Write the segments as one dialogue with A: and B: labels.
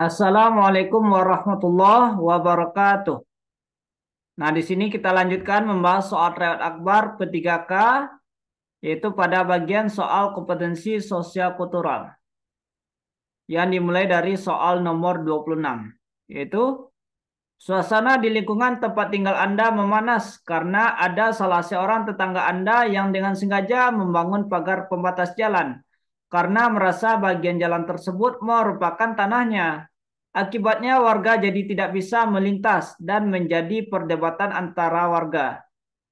A: Assalamualaikum warahmatullahi wabarakatuh. Nah, di sini kita lanjutkan membahas soal riwayat akbar P3K, yaitu pada bagian soal kompetensi sosial kultural, yang dimulai dari soal nomor 26, yaitu suasana di lingkungan tempat tinggal Anda memanas karena ada salah seorang tetangga Anda yang dengan sengaja membangun pagar pembatas jalan karena merasa bagian jalan tersebut merupakan tanahnya. Akibatnya warga jadi tidak bisa melintas dan menjadi perdebatan antara warga.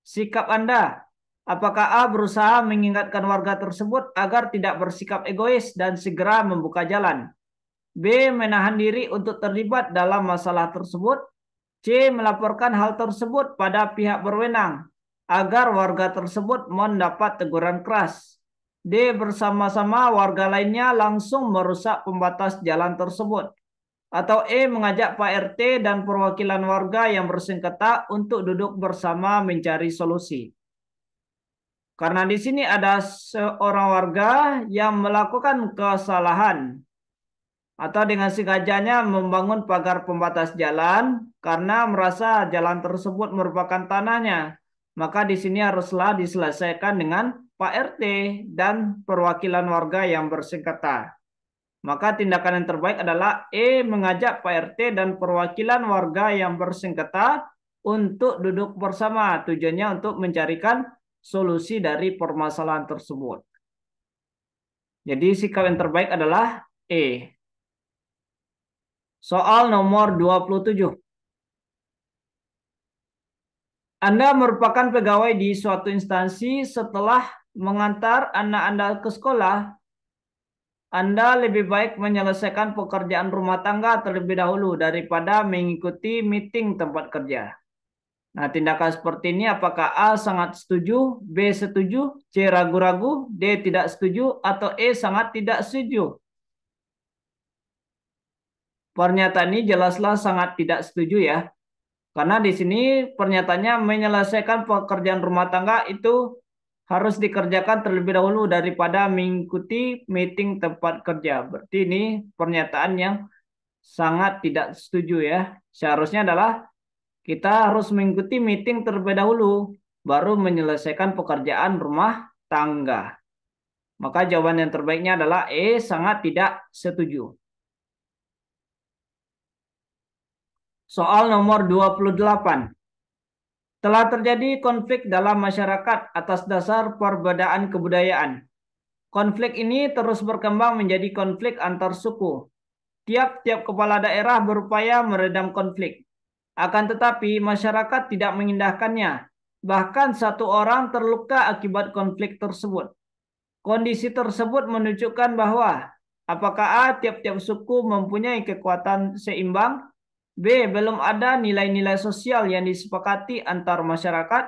A: Sikap Anda, apakah A berusaha mengingatkan warga tersebut agar tidak bersikap egois dan segera membuka jalan? B menahan diri untuk terlibat dalam masalah tersebut? C melaporkan hal tersebut pada pihak berwenang agar warga tersebut mendapat teguran keras. D bersama-sama warga lainnya langsung merusak pembatas jalan tersebut. Atau E mengajak Pak RT dan perwakilan warga yang bersengketa untuk duduk bersama mencari solusi. Karena di sini ada seorang warga yang melakukan kesalahan atau dengan sengajanya membangun pagar pembatas jalan karena merasa jalan tersebut merupakan tanahnya. Maka di sini haruslah diselesaikan dengan Pak RT dan perwakilan warga yang bersengketa. Maka tindakan yang terbaik adalah E mengajak Pak RT dan perwakilan warga yang bersengketa untuk duduk bersama. Tujuannya untuk mencarikan solusi dari permasalahan tersebut. Jadi sikap yang terbaik adalah E. Soal nomor 27. Anda merupakan pegawai di suatu instansi. Setelah mengantar anak Anda ke sekolah, Anda lebih baik menyelesaikan pekerjaan rumah tangga terlebih dahulu daripada mengikuti meeting tempat kerja. Nah, tindakan seperti ini apakah A sangat setuju, B setuju, C ragu-ragu, D tidak setuju, atau E sangat tidak setuju? Pernyataan ini jelaslah sangat tidak setuju ya. Karena di sini pernyataannya menyelesaikan pekerjaan rumah tangga itu harus dikerjakan terlebih dahulu daripada mengikuti meeting tempat kerja. Berarti ini pernyataan yang sangat tidak setuju ya. Seharusnya adalah kita harus mengikuti meeting terlebih dahulu, baru menyelesaikan pekerjaan rumah tangga. Maka jawaban yang terbaiknya adalah E, sangat tidak setuju. Soal nomor 28. Telah terjadi konflik dalam masyarakat atas dasar perbedaan kebudayaan. Konflik ini terus berkembang menjadi konflik antar suku. Tiap-tiap kepala daerah berupaya meredam konflik. Akan tetapi masyarakat tidak mengindahkannya. Bahkan satu orang terluka akibat konflik tersebut. Kondisi tersebut menunjukkan bahwa apakah A, tiap-tiap suku mempunyai kekuatan seimbang? B, belum ada nilai-nilai sosial yang disepakati antar masyarakat.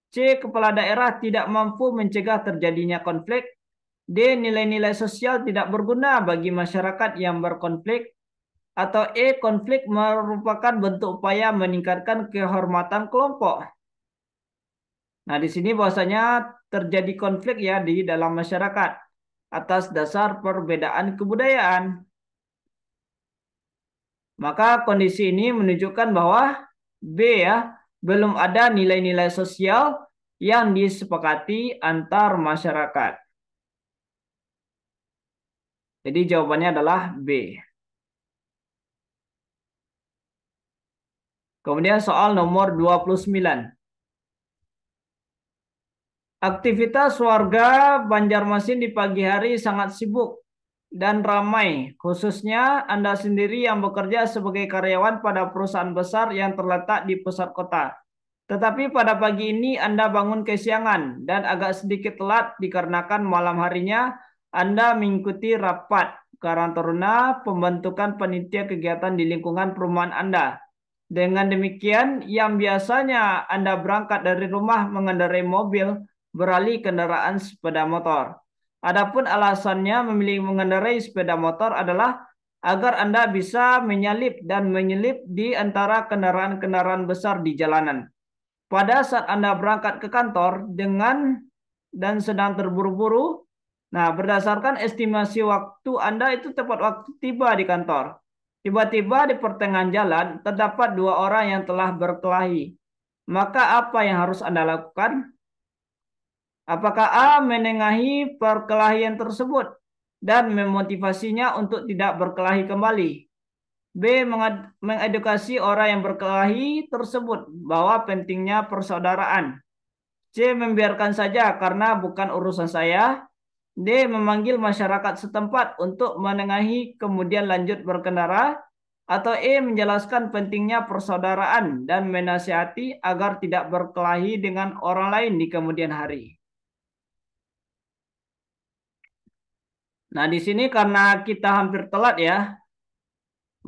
A: C, kepala daerah tidak mampu mencegah terjadinya konflik. D, nilai-nilai sosial tidak berguna bagi masyarakat yang berkonflik. Atau E, konflik merupakan bentuk upaya meningkatkan kehormatan kelompok. Nah, di sini bahwasanya terjadi konflik ya di dalam masyarakat atas dasar perbedaan kebudayaan. Maka kondisi ini menunjukkan bahwa B ya, belum ada nilai-nilai sosial yang disepakati antar masyarakat. Jadi jawabannya adalah B. Kemudian soal nomor 29. Aktivitas warga Banjarmasin di pagi hari sangat sibuk dan ramai, khususnya Anda sendiri yang bekerja sebagai karyawan pada perusahaan besar yang terletak di pusat kota. Tetapi pada pagi ini Anda bangun kesiangan dan agak sedikit telat dikarenakan malam harinya Anda mengikuti rapat Karang Taruna pembentukan panitia kegiatan di lingkungan perumahan Anda. Dengan demikian, yang biasanya Anda berangkat dari rumah mengendarai mobil, beralih kendaraan sepeda motor. Adapun alasannya memilih mengendarai sepeda motor adalah agar Anda bisa menyalip dan menyelip di antara kendaraan-kendaraan besar di jalanan. Pada saat Anda berangkat ke kantor dan sedang terburu-buru, nah berdasarkan estimasi waktu Anda itu tepat waktu tiba di kantor. Tiba-tiba di pertengahan jalan terdapat dua orang yang telah berkelahi. Maka apa yang harus Anda lakukan? Apakah A menengahi perkelahian tersebut dan memotivasinya untuk tidak berkelahi kembali? B. Mengedukasi orang yang berkelahi tersebut bahwa pentingnya persaudaraan. C. Membiarkan saja karena bukan urusan saya. D. Memanggil masyarakat setempat untuk menengahi kemudian lanjut berkendara. Atau E. Menjelaskan pentingnya persaudaraan dan menasihati agar tidak berkelahi dengan orang lain di kemudian hari. Nah, di sini karena kita hampir telat ya,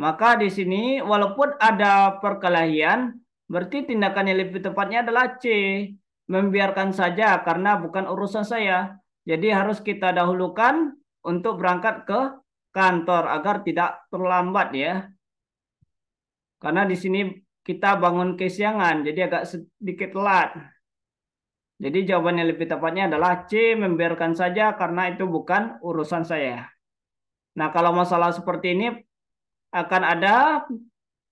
A: maka di sini walaupun ada perkelahian, berarti tindakan yang lebih tepatnya adalah C. Membiarkan saja karena bukan urusan saya. Jadi harus kita dahulukan untuk berangkat ke kantor agar tidak terlambat ya. Karena di sini kita bangun kesiangan, jadi agak sedikit telat. Jadi jawaban yang lebih tepatnya adalah C. Membiarkan saja karena itu bukan urusan saya. Nah, kalau masalah seperti ini akan ada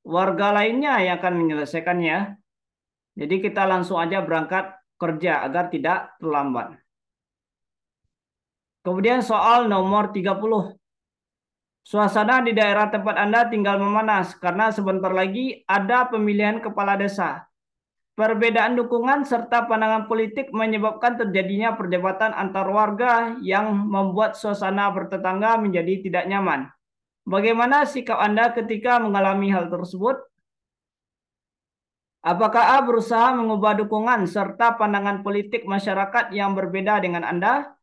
A: warga lainnya yang akan menyelesaikannya. Jadi kita langsung aja berangkat kerja agar tidak terlambat. Kemudian soal nomor 30. Suasana di daerah tempat Anda tinggal memanas karena sebentar lagi ada pemilihan kepala desa. Perbedaan dukungan serta pandangan politik menyebabkan terjadinya perdebatan antar warga yang membuat suasana bertetangga menjadi tidak nyaman. Bagaimana sikap Anda ketika mengalami hal tersebut? Apakah A berusaha mengubah dukungan serta pandangan politik masyarakat yang berbeda dengan Anda?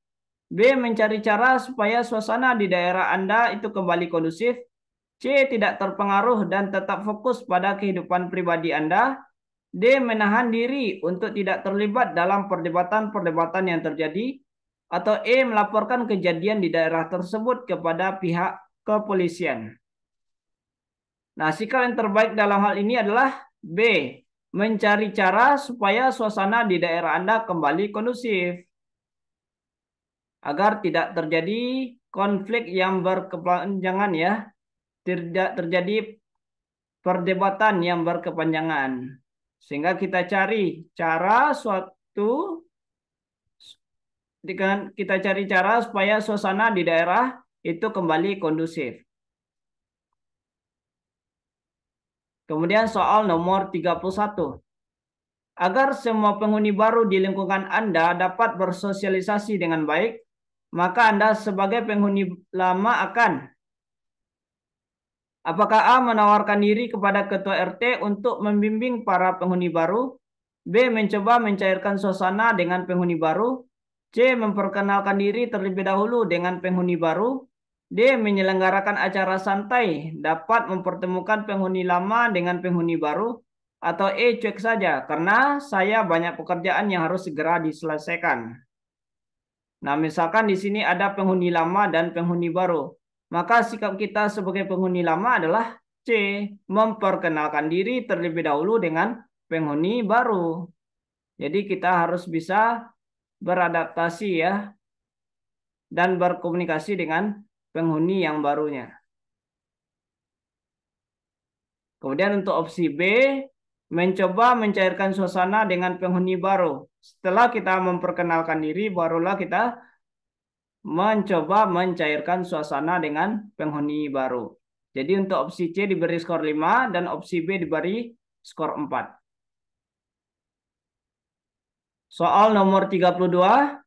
A: B. Mencari cara supaya suasana di daerah Anda itu kembali kondusif. C. Tidak terpengaruh dan tetap fokus pada kehidupan pribadi Anda. D. Menahan diri untuk tidak terlibat dalam perdebatan-perdebatan yang terjadi. Atau E. Melaporkan kejadian di daerah tersebut kepada pihak kepolisian. Nah, sikap yang terbaik dalam hal ini adalah B. Mencari cara supaya suasana di daerah Anda kembali kondusif. Agar tidak terjadi konflik yang berkepanjangan ya. Tidak terjadi perdebatan yang berkepanjangan. Sehingga kita cari cara supaya suasana di daerah itu kembali kondusif. Kemudian soal nomor 31. Agar semua penghuni baru di lingkungan Anda dapat bersosialisasi dengan baik, maka Anda sebagai penghuni lama apakah A. Menawarkan diri kepada ketua RT untuk membimbing para penghuni baru? B. Mencoba mencairkan suasana dengan penghuni baru? C. Memperkenalkan diri terlebih dahulu dengan penghuni baru? D. Menyelenggarakan acara santai dapat mempertemukan penghuni lama dengan penghuni baru? Atau E. Cuek saja karena saya banyak pekerjaan yang harus segera diselesaikan. Nah, misalkan di sini ada penghuni lama dan penghuni baru. Maka sikap kita sebagai penghuni lama adalah C. Memperkenalkan diri terlebih dahulu dengan penghuni baru. Jadi kita harus bisa beradaptasi ya. Dan berkomunikasi dengan penghuni yang barunya. Kemudian untuk opsi B. Mencoba mencairkan suasana dengan penghuni baru. Setelah kita memperkenalkan diri, barulah kita mencoba mencairkan suasana dengan penghuni baru. Jadi untuk opsi C diberi skor 5 dan opsi B diberi skor 4. Soal nomor 32.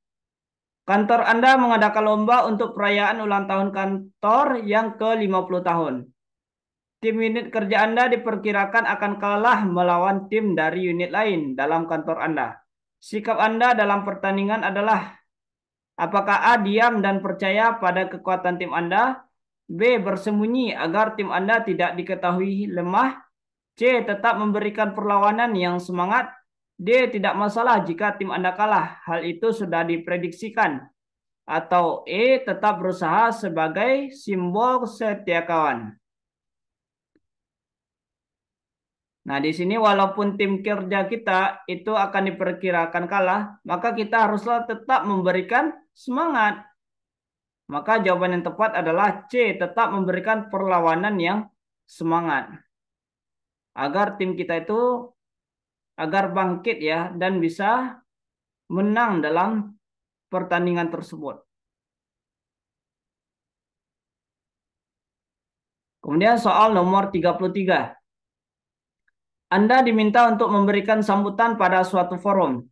A: Kantor Anda mengadakan lomba untuk perayaan ulang tahun kantor yang ke-50 tahun. Tim unit kerja Anda diperkirakan akan kalah melawan tim dari unit lain dalam kantor Anda. Sikap Anda dalam pertandingan adalah apakah A. Diam dan percaya pada kekuatan tim Anda? B. Bersembunyi agar tim Anda tidak diketahui lemah? C. Tetap memberikan perlawanan yang semangat? D. Tidak masalah jika tim Anda kalah. Hal itu sudah diprediksikan. Atau E. Tetap berusaha sebagai simbol setia kawan. Nah, di sini walaupun tim kerja kita itu akan diperkirakan kalah, maka kita haruslah tetap memberikan semangat. Maka jawaban yang tepat adalah C. Tetap memberikan perlawanan yang semangat agar tim kita itu agar bangkit ya dan bisa menang dalam pertandingan tersebut. Kemudian soal nomor 33. Anda diminta untuk memberikan sambutan pada suatu forum.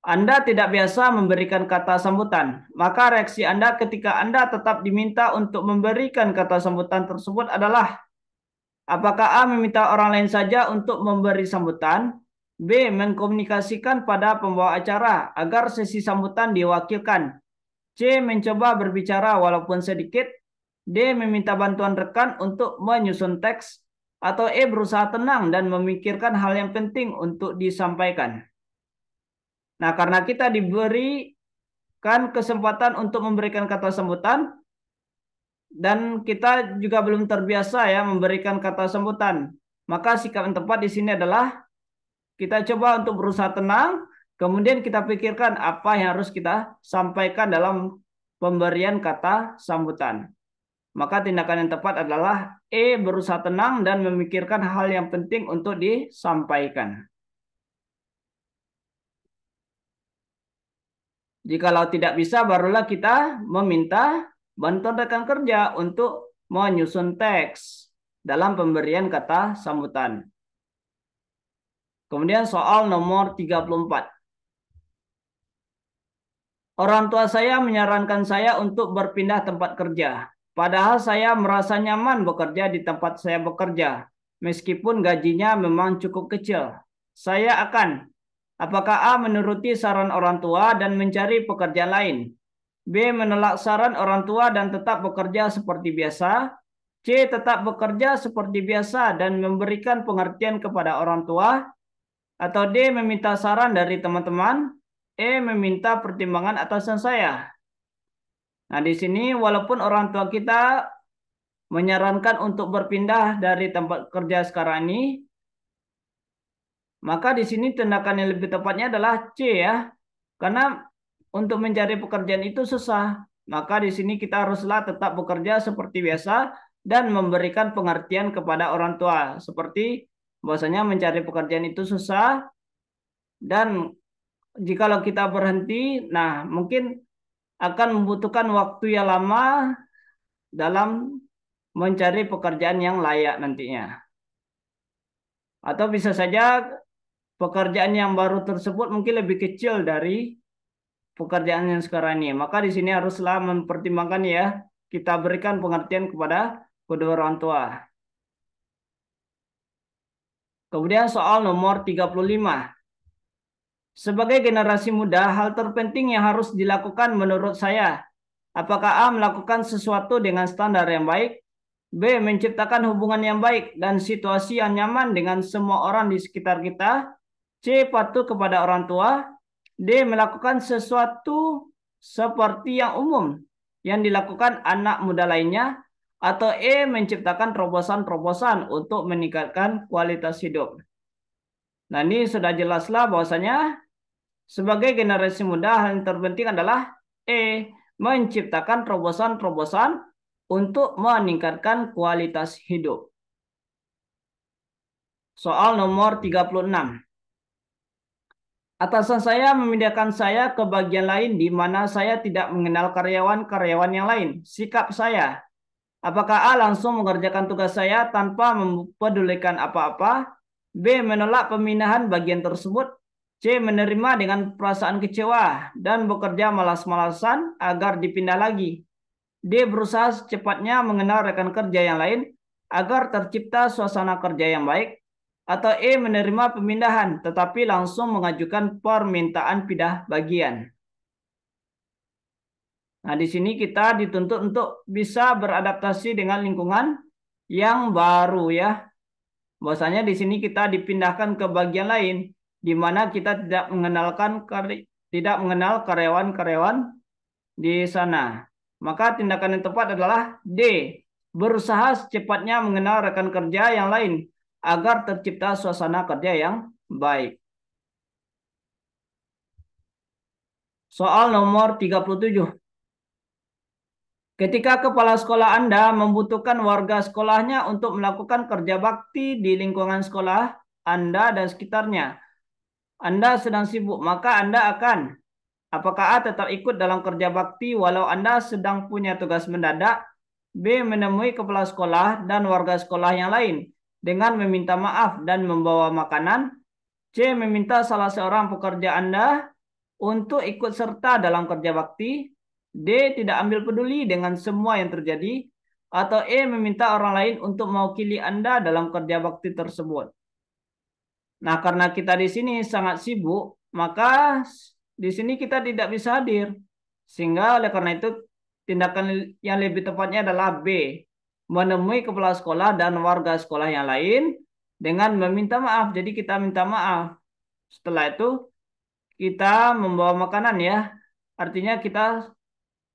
A: Anda tidak biasa memberikan kata sambutan, maka reaksi Anda ketika Anda tetap diminta untuk memberikan kata sambutan tersebut adalah: apakah A meminta orang lain saja untuk memberi sambutan, B mengkomunikasikan pada pembawa acara agar sesi sambutan diwakilkan, C mencoba berbicara walaupun sedikit, D meminta bantuan rekan untuk menyusun teks, atau E berusaha tenang dan memikirkan hal yang penting untuk disampaikan. Nah, karena kita diberikan kesempatan untuk memberikan kata sambutan dan kita juga belum terbiasa ya memberikan kata sambutan, maka sikap yang tepat di sini adalah kita coba untuk berusaha tenang, kemudian kita pikirkan apa yang harus kita sampaikan dalam pemberian kata sambutan. Maka tindakan yang tepat adalah E berusaha tenang dan memikirkan hal yang penting untuk disampaikan. Jikalau tidak bisa, barulah kita meminta bantuan rekan kerja untuk menyusun teks dalam pemberian kata sambutan. Kemudian soal nomor 34. Orang tua saya menyarankan saya untuk berpindah tempat kerja. Padahal saya merasa nyaman bekerja di tempat saya bekerja. Meskipun gajinya memang cukup kecil. Apakah A menuruti saran orang tua dan mencari pekerjaan lain? B menolak saran orang tua dan tetap bekerja seperti biasa? C tetap bekerja seperti biasa dan memberikan pengertian kepada orang tua? Atau D meminta saran dari teman-teman? E meminta pertimbangan atasan saya? Nah, di sini walaupun orang tua kita menyarankan untuk berpindah dari tempat kerja sekarang ini, maka di sini tindakan yang lebih tepatnya adalah C ya. Karena untuk mencari pekerjaan itu susah. Maka di sini kita haruslah tetap bekerja seperti biasa dan memberikan pengertian kepada orang tua. Seperti bahwasanya mencari pekerjaan itu susah dan jikalau kita berhenti, nah mungkin akan membutuhkan waktu yang lama dalam mencari pekerjaan yang layak nantinya. Atau bisa saja pekerjaan yang baru tersebut mungkin lebih kecil dari pekerjaan yang sekarang ini. Maka di sini haruslah mempertimbangkan ya, kita berikan pengertian kepada kedua orang tua. Kemudian soal nomor 35. Sebagai generasi muda, hal terpenting yang harus dilakukan menurut saya: apakah A melakukan sesuatu dengan standar yang baik, B menciptakan hubungan yang baik dan situasi yang nyaman dengan semua orang di sekitar kita, C patuh kepada orang tua, D melakukan sesuatu seperti yang umum yang dilakukan anak muda lainnya, atau E menciptakan terobosan-terobosan untuk meningkatkan kualitas hidup. Nah, ini sudah jelaslah bahwasanya sebagai generasi muda hal yang terpenting adalah E menciptakan terobosan-terobosan untuk meningkatkan kualitas hidup. Soal nomor 36. Atasan saya memindahkan saya ke bagian lain di mana saya tidak mengenal karyawan-karyawan yang lain. Sikap saya: apakah A langsung mengerjakan tugas saya tanpa mempedulikan apa-apa? B menolak pemindahan bagian tersebut? C menerima dengan perasaan kecewa dan bekerja malas-malasan agar dipindah lagi? D berusaha secepatnya mengenal rekan kerja yang lain agar tercipta suasana kerja yang baik? Atau E menerima pemindahan tetapi langsung mengajukan permintaan pindah bagian? Nah, di sini kita dituntut untuk bisa beradaptasi dengan lingkungan yang baru ya. Bahwasanya di sini kita dipindahkan ke bagian lain di mana kita tidak mengenal karyawan-karyawan di sana. Maka tindakan yang tepat adalah D, berusaha secepatnya mengenal rekan kerja yang lain agar tercipta suasana kerja yang baik. Soal nomor 37. Ketika kepala sekolah Anda membutuhkan warga sekolahnya untuk melakukan kerja bakti di lingkungan sekolah Anda dan sekitarnya, Anda sedang sibuk, maka Anda akan apakah A tetap ikut dalam kerja bakti walau Anda sedang punya tugas mendadak? B. Menemui kepala sekolah dan warga sekolah yang lain dengan meminta maaf dan membawa makanan. C. Meminta salah seorang pekerja Anda untuk ikut serta dalam kerja bakti. D. Tidak ambil peduli dengan semua yang terjadi. Atau E. Meminta orang lain untuk mewakili Anda dalam kerja bakti tersebut. Nah, karena kita di sini sangat sibuk, maka di sini kita tidak bisa hadir. Sehingga oleh karena itu tindakan yang lebih tepatnya adalah B. Menemui kepala sekolah dan warga sekolah yang lain dengan meminta maaf. Jadi kita minta maaf. Setelah itu kita membawa makanan ya. Artinya kita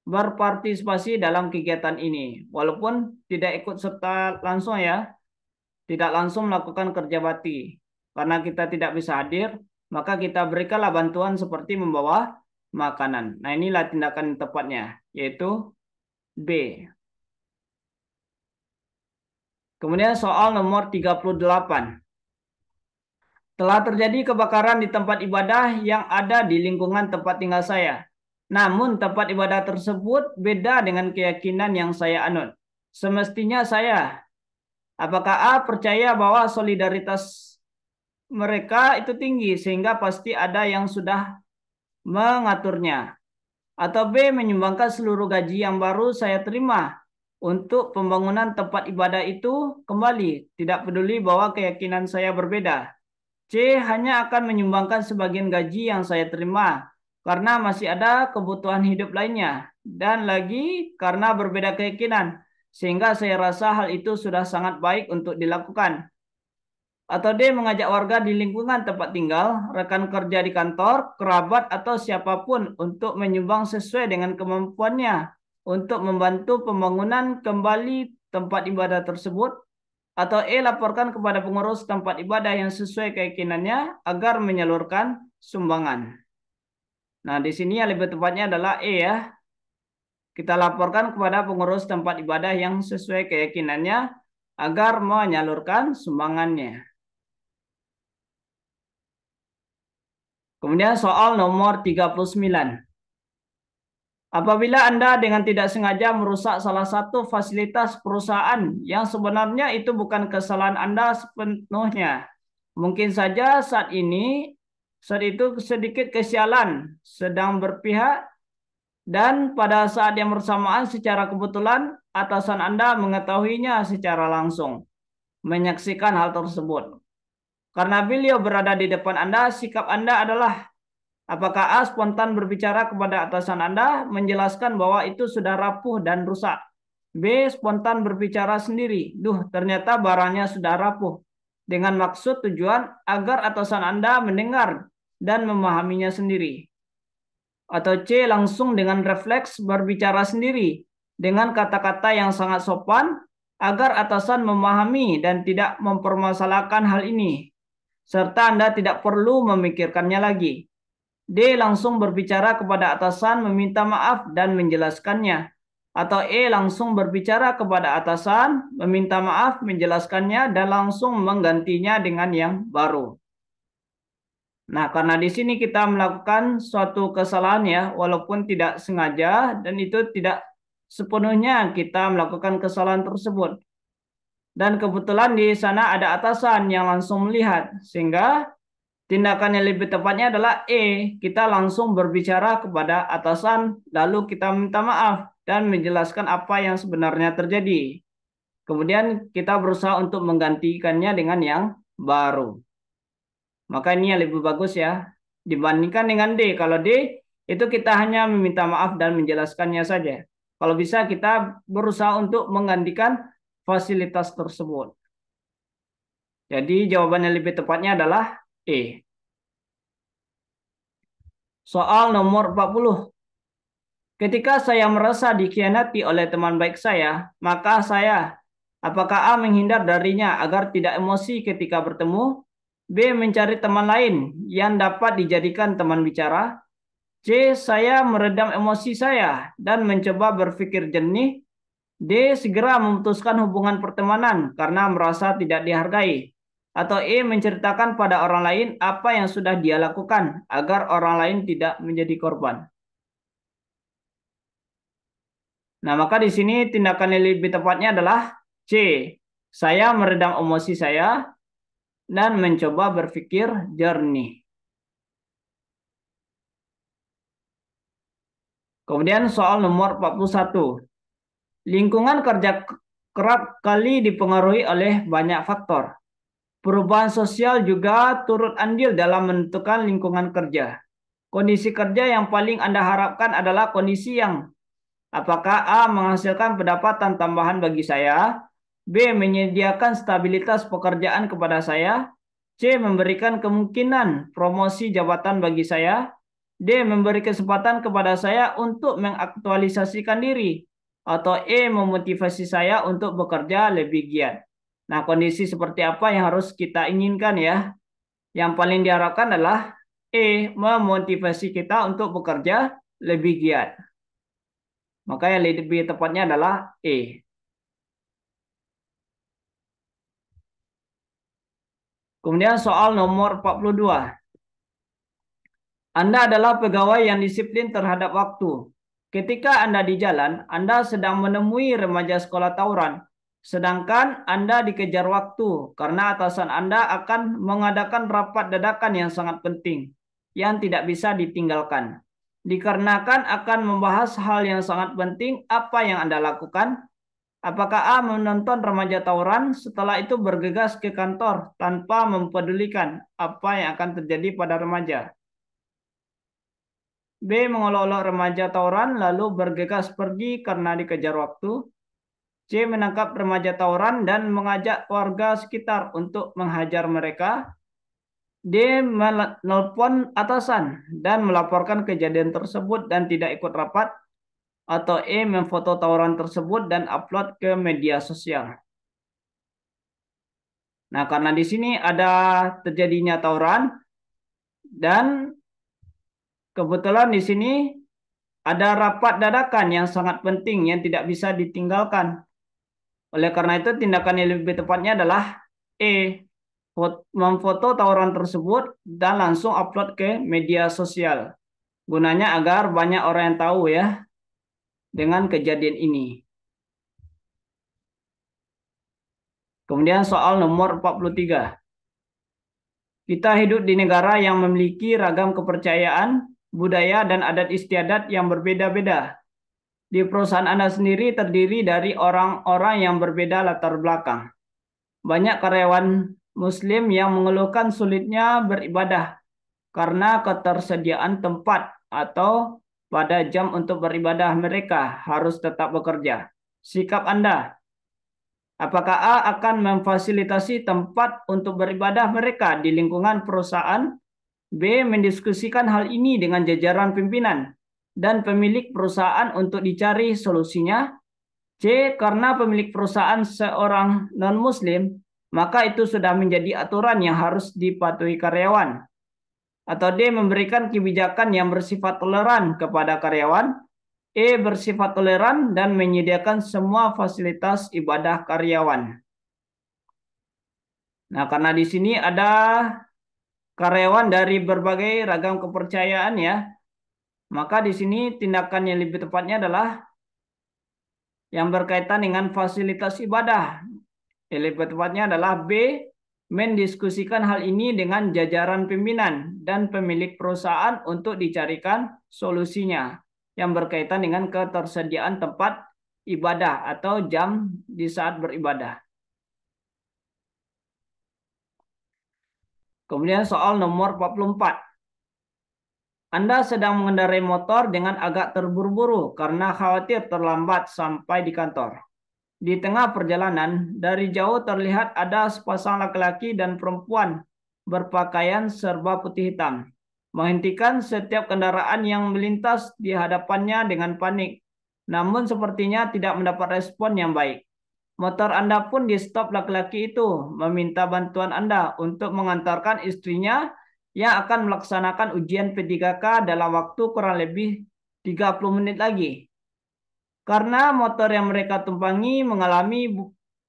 A: berpartisipasi dalam kegiatan ini. Walaupun tidak ikut serta langsung ya. Tidak langsung melakukan kerja bakti. Karena kita tidak bisa hadir, maka kita berikanlah bantuan seperti membawa makanan. Nah, inilah tindakan yang tepatnya, yaitu B. Kemudian soal nomor 38. Telah terjadi kebakaran di tempat ibadah yang ada di lingkungan tempat tinggal saya. Namun tempat ibadah tersebut beda dengan keyakinan yang saya anut. Semestinya saya, apakah A percaya bahwa solidaritas mereka itu tinggi sehingga pasti ada yang sudah mengaturnya? Atau B. Menyumbangkan seluruh gaji yang baru saya terima untuk pembangunan tempat ibadah itu kembali, tidak peduli bahwa keyakinan saya berbeda. C. Hanya akan menyumbangkan sebagian gaji yang saya terima karena masih ada kebutuhan hidup lainnya. Dan lagi karena berbeda keyakinan, sehingga saya rasa hal itu sudah sangat baik untuk dilakukan. Atau D. Mengajak warga di lingkungan tempat tinggal, rekan kerja di kantor, kerabat, atau siapapun untuk menyumbang sesuai dengan kemampuannya untuk membantu pembangunan kembali tempat ibadah tersebut. Atau E. Laporkan kepada pengurus tempat ibadah yang sesuai keyakinannya agar menyalurkan sumbangan. Nah, di sini yang lebih tepatnya adalah E ya. Kita laporkan kepada pengurus tempat ibadah yang sesuai keyakinannya agar menyalurkan sumbangannya. Kemudian soal nomor 39. Apabila Anda dengan tidak sengaja merusak salah satu fasilitas perusahaan yang sebenarnya itu bukan kesalahan Anda sepenuhnya. Mungkin saja saat itu sedikit kesialan sedang berpihak dan pada saat yang bersamaan secara kebetulan atasan Anda mengetahuinya secara langsung, menyaksikan hal tersebut. Karena beliau berada di depan Anda, sikap Anda adalah apakah A. Spontan berbicara kepada atasan Anda menjelaskan bahwa itu sudah rapuh dan rusak. B. Spontan berbicara sendiri. Duh, ternyata barangnya sudah rapuh. Dengan maksud tujuan agar atasan Anda mendengar dan memahaminya sendiri. Atau C. Langsung dengan refleks berbicara sendiri dengan kata-kata yang sangat sopan agar atasan memahami dan tidak mempermasalahkan hal ini. Serta Anda tidak perlu memikirkannya lagi. D. Langsung berbicara kepada atasan meminta maaf dan menjelaskannya. Atau E. Langsung berbicara kepada atasan meminta maaf, menjelaskannya, dan langsung menggantinya dengan yang baru. Nah, karena di sini kita melakukan suatu kesalahan ya, walaupun tidak sengaja, dan itu tidak sepenuhnya kita melakukan kesalahan tersebut. Dan kebetulan di sana ada atasan yang langsung melihat, sehingga tindakan yang lebih tepatnya adalah E. Kita langsung berbicara kepada atasan, lalu kita minta maaf dan menjelaskan apa yang sebenarnya terjadi. Kemudian kita berusaha untuk menggantikannya dengan yang baru. Maka ini yang lebih bagus ya. Dibandingkan dengan D. Kalau D, itu kita hanya meminta maaf dan menjelaskannya saja. Kalau bisa kita berusaha untuk menggantikan fasilitas tersebut. Jadi jawaban yang lebih tepatnya adalah E. Soal nomor 40. Ketika saya merasa dikhianati oleh teman baik saya, maka saya, apakah A. menghindar darinya agar tidak emosi ketika bertemu? B. Mencari teman lain yang dapat dijadikan teman bicara? C. Saya meredam emosi saya dan mencoba berpikir jernih. D. Segera memutuskan hubungan pertemanan karena merasa tidak dihargai. Atau E. Menceritakan pada orang lain apa yang sudah dia lakukan agar orang lain tidak menjadi korban. Nah, maka di sini tindakan yang lebih tepatnya adalah C. Saya meredam emosi saya dan mencoba berpikir jernih. Kemudian soal nomor 41. Lingkungan kerja kerap kali dipengaruhi oleh banyak faktor. Perubahan sosial juga turut andil dalam menentukan lingkungan kerja. Kondisi kerja yang paling Anda harapkan adalah kondisi yang apakah A. menghasilkan pendapatan tambahan bagi saya, B. menyediakan stabilitas pekerjaan kepada saya, C. memberikan kemungkinan promosi jabatan bagi saya, D. memberi kesempatan kepada saya untuk mengaktualisasikan diri, atau E. memotivasi saya untuk bekerja lebih giat. Nah, kondisi seperti apa yang harus kita inginkan ya? Yang paling diharapkan adalah E. memotivasi kita untuk bekerja lebih giat. Maka yang lebih tepatnya adalah E. Kemudian soal nomor 42. Anda adalah pegawai yang disiplin terhadap waktu. Ketika Anda di jalan, Anda sedang menemui remaja sekolah tawuran. Sedangkan Anda dikejar waktu karena atasan Anda akan mengadakan rapat dadakan yang sangat penting yang tidak bisa ditinggalkan. Dikarenakan akan membahas hal yang sangat penting, apa yang Anda lakukan? Apakah A. menonton remaja tawuran, setelah itu bergegas ke kantor tanpa mempedulikan apa yang akan terjadi pada remaja? B. Mengolok-olok remaja tawuran lalu bergegas pergi karena dikejar waktu. C. Menangkap remaja tawuran dan mengajak warga sekitar untuk menghajar mereka. D. Menelpon atasan dan melaporkan kejadian tersebut dan tidak ikut rapat. Atau E. Memfoto tawuran tersebut dan upload ke media sosial. Nah, karena di sini ada terjadinya tawuran dan kebetulan di sini ada rapat dadakan yang sangat penting yang tidak bisa ditinggalkan. Oleh karena itu, tindakan yang lebih tepatnya adalah E. Memfoto tawuran tersebut dan langsung upload ke media sosial. Gunanya agar banyak orang yang tahu ya dengan kejadian ini. Kemudian soal nomor 43. Kita hidup di negara yang memiliki ragam kepercayaan, budaya, dan adat istiadat yang berbeda-beda. Di perusahaan Anda sendiri terdiri dari orang-orang yang berbeda latar belakang. Banyak karyawan Muslim yang mengeluhkan sulitnya beribadah karena ketersediaan tempat atau pada jam untuk beribadah mereka harus tetap bekerja. Sikap Anda, apakah A. akan memfasilitasi tempat untuk beribadah mereka di lingkungan perusahaan? B. Mendiskusikan hal ini dengan jajaran pimpinan dan pemilik perusahaan untuk dicari solusinya. C. Karena pemilik perusahaan seorang non-muslim, maka itu sudah menjadi aturan yang harus dipatuhi karyawan. Atau D. Memberikan kebijakan yang bersifat toleran kepada karyawan. E. Bersifat toleran dan menyediakan semua fasilitas ibadah karyawan. Nah, karena di sini ada karyawan dari berbagai ragam kepercayaan ya, maka di sini tindakan yang lebih tepatnya adalah yang berkaitan dengan fasilitas ibadah. Yang lebih tepatnya adalah B. Mendiskusikan hal ini dengan jajaran pimpinan dan pemilik perusahaan untuk dicarikan solusinya yang berkaitan dengan ketersediaan tempat ibadah atau jam di saat beribadah. Kemudian soal nomor 44. Anda sedang mengendarai motor dengan agak terburu-buru karena khawatir terlambat sampai di kantor. Di tengah perjalanan, dari jauh terlihat ada sepasang laki-laki dan perempuan berpakaian serba putih hitam, menghentikan setiap kendaraan yang melintas di hadapannya dengan panik, namun sepertinya tidak mendapat respon yang baik. Motor Anda pun di stop laki-laki itu, meminta bantuan Anda untuk mengantarkan istrinya yang akan melaksanakan ujian P3K dalam waktu kurang lebih 30 menit lagi. Karena motor yang mereka tumpangi mengalami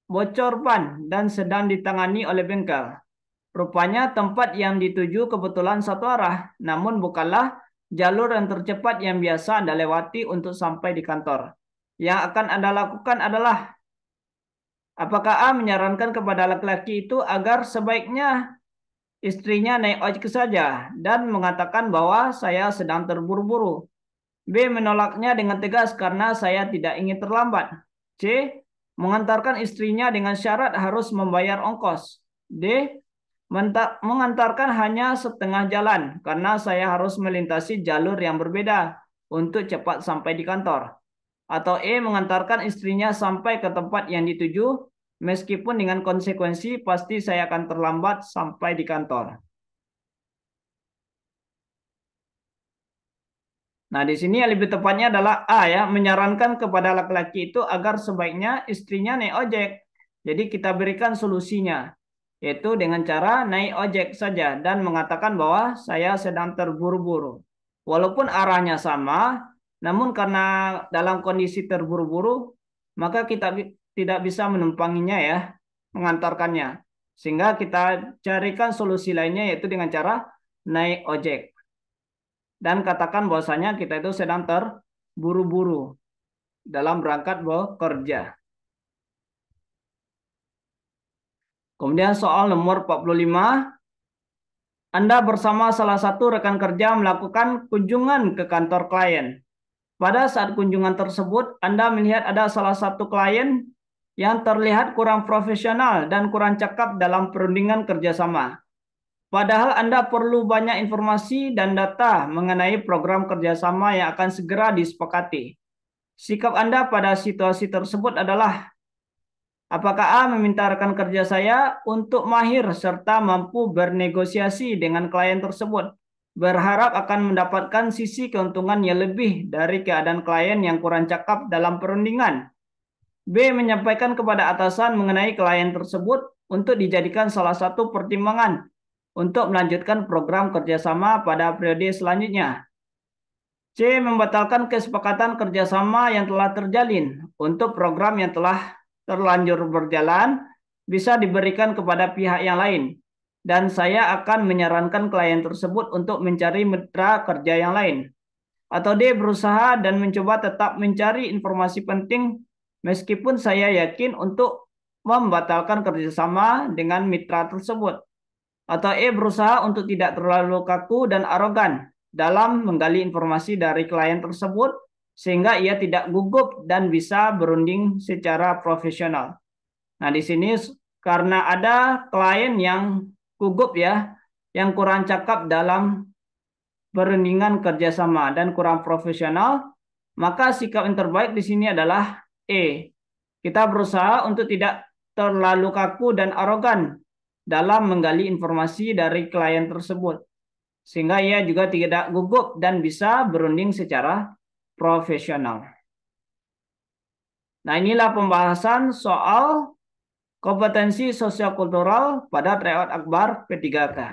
A: bocor ban dan sedang ditangani oleh bengkel. Rupanya tempat yang dituju kebetulan satu arah, namun bukanlah jalur yang tercepat yang biasa Anda lewati untuk sampai di kantor. Yang akan Anda lakukan adalah, apakah A menyarankan kepada laki-laki itu agar sebaiknya istrinya naik ojek saja dan mengatakan bahwa saya sedang terburu-buru? B. Menolaknya dengan tegas karena saya tidak ingin terlambat. C. Mengantarkan istrinya dengan syarat harus membayar ongkos. D. Mengantarkan hanya setengah jalan karena saya harus melintasi jalur yang berbeda untuk cepat sampai di kantor. Atau E. Mengantarkan istrinya sampai ke tempat yang dituju meskipun dengan konsekuensi pasti saya akan terlambat sampai di kantor. Nah, di sini yang lebih tepatnya adalah A ya, menyarankan kepada laki-laki itu agar sebaiknya istrinya naik ojek. Jadi kita berikan solusinya, yaitu dengan cara naik ojek saja dan mengatakan bahwa saya sedang terburu-buru. Walaupun arahnya sama, namun karena dalam kondisi terburu-buru, maka kita tidak bisa menumpanginya ya, mengantarkannya. Sehingga kita carikan solusi lainnya yaitu dengan cara naik ojek. Dan katakan bahwasanya kita itu sedang terburu-buru dalam berangkat bekerja. Kemudian soal nomor 45. Anda bersama salah satu rekan kerja melakukan kunjungan ke kantor klien. Pada saat kunjungan tersebut, Anda melihat ada salah satu klien yang terlihat kurang profesional dan kurang cakap dalam perundingan kerjasama. Padahal Anda perlu banyak informasi dan data mengenai program kerjasama yang akan segera disepakati. Sikap Anda pada situasi tersebut adalah, apakah A meminta rekan kerja saya untuk mahir serta mampu bernegosiasi dengan klien tersebut, berharap akan mendapatkan sisi keuntungan yang lebih dari keadaan klien yang kurang cakap dalam perundingan. B. Menyampaikan kepada atasan mengenai klien tersebut untuk dijadikan salah satu pertimbangan untuk melanjutkan program kerjasama pada periode selanjutnya. C. Membatalkan kesepakatan kerjasama yang telah terjalin untuk program yang telah terlanjur berjalan bisa diberikan kepada pihak yang lain. Dan saya akan menyarankan klien tersebut untuk mencari mitra kerja yang lain. Atau D. Berusaha dan mencoba tetap mencari informasi penting meskipun saya yakin untuk membatalkan kerjasama dengan mitra tersebut. Atau E. Berusaha untuk tidak terlalu kaku dan arogan dalam menggali informasi dari klien tersebut sehingga ia tidak gugup dan bisa berunding secara profesional. Nah, di sini karena ada klien yang gugup ya, yang kurang cakap dalam perundingan kerjasama dan kurang profesional, maka sikap yang terbaik di sini adalah E. Kita berusaha untuk tidak terlalu kaku dan arogan dalam menggali informasi dari klien tersebut, sehingga ia juga tidak gugup dan bisa berunding secara profesional. Nah, inilah pembahasan soal kompetensi sosial kultural pada tryout akbar P3K.